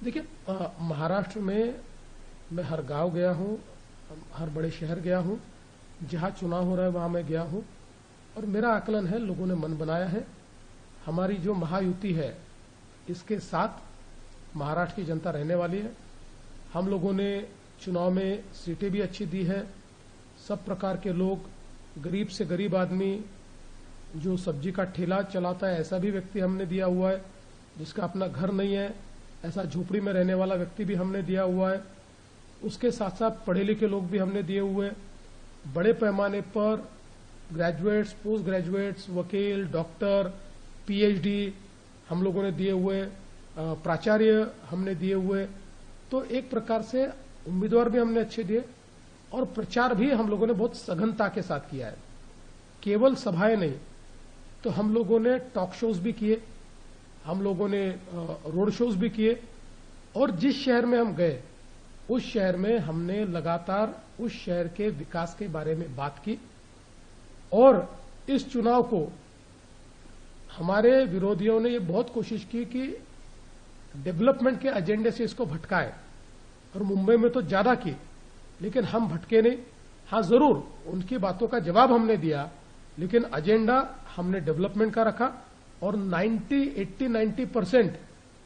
देखिए, महाराष्ट्र में मैं हर गांव गया हूं, हर बड़े शहर गया हूं, जहां चुनाव हो रहा है वहां मैं गया हूं, और मेरा आकलन है, लोगों ने मन बनाया है। हमारी जो महायुति है, इसके साथ महाराष्ट्र की जनता रहने वाली है। हम लोगों ने चुनाव में सीटें भी अच्छी दी है। सब प्रकार के लोग, गरीब से गरीब आदमी, जो सब्जी का ठेला चलाता है ऐसा भी व्यक्ति हमने दिया हुआ है, जिसका अपना घर नहीं है ऐसा झोपड़ी में रहने वाला व्यक्ति भी हमने दिया हुआ है। उसके साथ साथ पढ़े लिखे लोग भी हमने दिए हुए हैं। बड़े पैमाने पर ग्रेजुएट्स, पोस्ट ग्रेजुएट्स, वकील, डॉक्टर, पीएचडी हम लोगों ने दिए हुए, प्राचार्य हमने दिए हुए। तो एक प्रकार से उम्मीदवार भी हमने अच्छे दिए, और प्रचार भी हम लोगों ने बहुत सघनता के साथ किया है। केवल सभाएं नहीं, तो हम लोगों ने टॉक शोज भी किए, हम लोगों ने रोड शोज भी किए, और जिस शहर में हम गए उस शहर में हमने लगातार उस शहर के विकास के बारे में बात की। और इस चुनाव को हमारे विरोधियों ने ये बहुत कोशिश की कि डेवलपमेंट के एजेंडे से इसको भटकाए, और मुंबई में तो ज्यादा की, लेकिन हम भटके नहीं। हां, जरूर उनकी बातों का जवाब हमने दिया, लेकिन एजेंडा हमने डेवलपमेंट का रखा, और 80-90%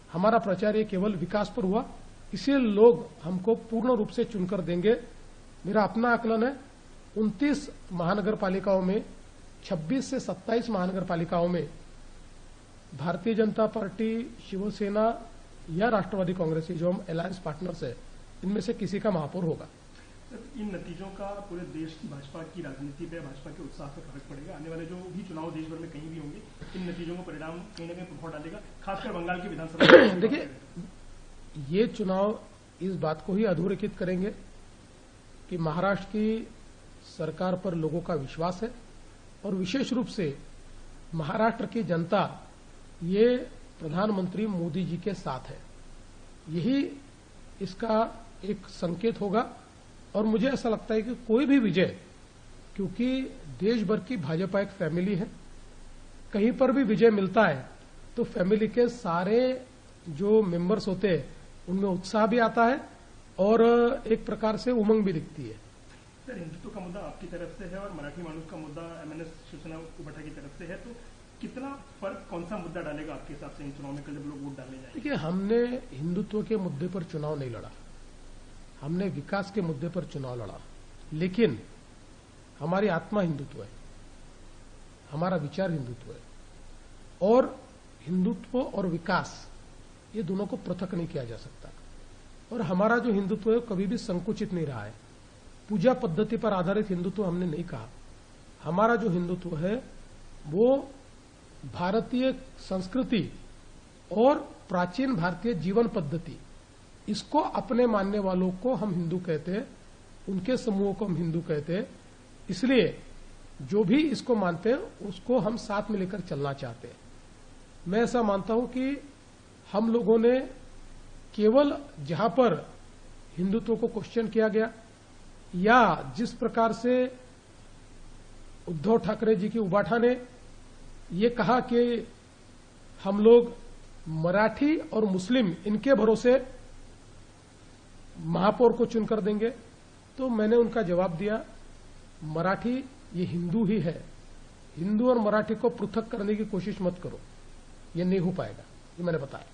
हमारा प्रचार ये केवल विकास पर हुआ। इसलिए लोग हमको पूर्ण रूप से चुनकर देंगे। मेरा अपना आकलन है, 29 महानगर पालिकाओं में, 26 से 27 महानगर पालिकाओं में भारतीय जनता पार्टी, शिवसेना या राष्ट्रवादी कांग्रेस की जो हम अलायंस पार्टनर्स है, इनमें से किसी का महापौर होगा। इन नतीजों का पूरे देश की भाजपा की राजनीति पे, भाजपा के उत्साह पर फर्क पड़ेगा। आने वाले जो भी चुनाव देश भर में कहीं भी होंगे, इन नतीजों को परिणाम कहीं न कहीं प्रभाव डालेगा, खासकर बंगाल की विधानसभा। देखिए, ये चुनाव इस बात को ही अधोरेखित करेंगे कि महाराष्ट्र की सरकार पर लोगों का विश्वास है, और विशेष रूप से महाराष्ट्र की जनता ये प्रधानमंत्री मोदी जी के साथ है। यही इसका एक संकेत होगा। और मुझे ऐसा लगता है कि कोई भी विजय, क्योंकि देश भर की भाजपा एक फैमिली है, कहीं पर भी विजय मिलता है तो फैमिली के सारे जो मेंबर्स होते हैं उनमें उत्साह भी आता है, और एक प्रकार से उमंग भी दिखती है। सर, हिंदुत्व का मुद्दा आपकी तरफ से है और मराठी मानुष का मुद्दा एमएनएस शिवसेना उबाठा की तरफ से है, तो कितना फर्क, कौन सा मुद्दा डालेगा आपके हिसाब से इन चुनाव में, कल जब लोग वोट डालने जाएंगे? देखिए, हमने हिंदुत्व के मुद्दे पर चुनाव नहीं लड़ा, हमने विकास के मुद्दे पर चुनाव लड़ा। लेकिन हमारी आत्मा हिंदुत्व है, हमारा विचार हिंदुत्व है, और हिंदुत्व और विकास ये दोनों को पृथक नहीं किया जा सकता। और हमारा जो हिंदुत्व है कभी भी संकुचित नहीं रहा है। पूजा पद्धति पर आधारित हिंदुत्व हमने नहीं कहा। हमारा जो हिंदुत्व है वो भारतीय संस्कृति और प्राचीन भारतीय जीवन पद्धति, इसको अपने मानने वालों को हम हिंदू कहते हैं, उनके समूहों को हम हिंदू कहते हैं। इसलिए जो भी इसको मानते हैं उसको हम साथ में लेकर चलना चाहते हैं। मैं ऐसा मानता हूं कि हम लोगों ने केवल जहां पर हिंदुत्व को क्वेश्चन किया गया, या जिस प्रकार से उद्धव ठाकरे जी की उबाठा ने ये कहा कि हम लोग मराठी और मुस्लिम इनके भरोसे महापौर को चुनकर देंगे, तो मैंने उनका जवाब दिया, मराठी ये हिंदू ही है, हिंदू और मराठी को पृथक करने की कोशिश मत करो, ये नहीं हो पाएगा, ये मैंने बताया।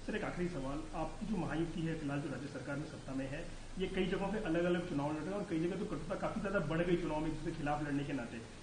सर, एक आखिरी सवाल, आपकी जो महायुति है फिलहाल जो राज्य सरकार में सत्ता में है, ये कई जगहों पे अलग अलग चुनाव लड़ रहे हैं, और कई जगह तो कटुता काफी ज्यादा बढ़ गई चुनाव में, जिसके खिलाफ लड़ने के नाते।